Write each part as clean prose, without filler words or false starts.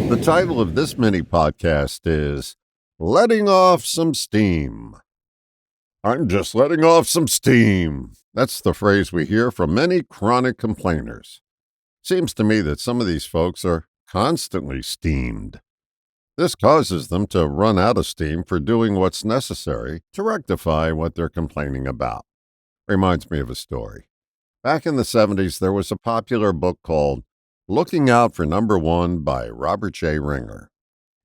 The title of this mini podcast is Letting Off Some Steam. I'm just letting off some steam. That's the phrase we hear from many chronic complainers. Seems to me that some of these folks are constantly steamed. This causes them to run out of steam for doing what's necessary to rectify what they're complaining about. Reminds me of a story. Back in the 70s, there was a popular book called Looking Out for Number One by Robert J. Ringer.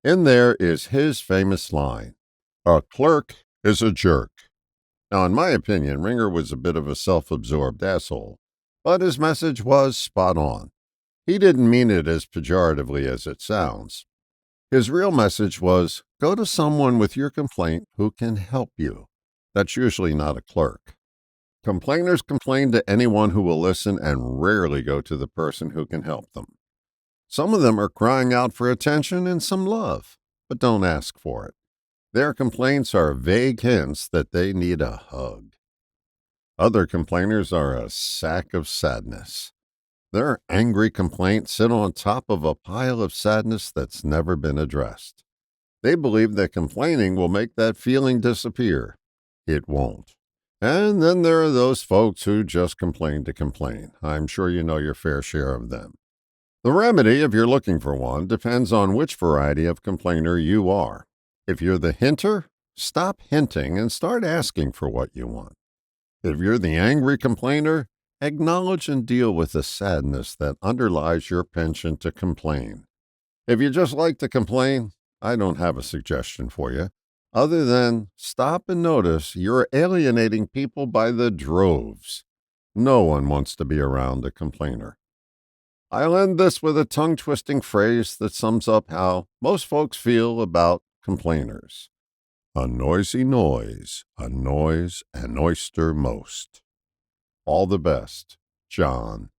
In there is his famous line, "A clerk is a jerk." Now, in my opinion, Ringer was a bit of a self-absorbed asshole, but his message was spot on. He didn't mean it as pejoratively as it sounds. His real message was, go to someone with your complaint who can help you. That's usually not a clerk. Complainers complain to anyone who will listen and rarely go to the person who can help them. Some of them are crying out for attention and some love, but don't ask for it. Their complaints are vague hints that they need a hug. Other complainers are a sack of sadness. Their angry complaints sit on top of a pile of sadness that's never been addressed. They believe that complaining will make that feeling disappear. It won't. And then there are those folks who just complain to complain. I'm sure you know your fair share of them. The remedy, if you're looking for one, depends on which variety of complainer you are. If you're the hinter, stop hinting and start asking for what you want. If you're the angry complainer, acknowledge and deal with the sadness that underlies your penchant to complain. If you just like to complain, I don't have a suggestion for you, other than stop and notice you're alienating people by the droves. No one wants to be around a complainer. I'll end this with a tongue-twisting phrase that sums up how most folks feel about complainers. A noisy noise annoys an oyster most. All the best, John.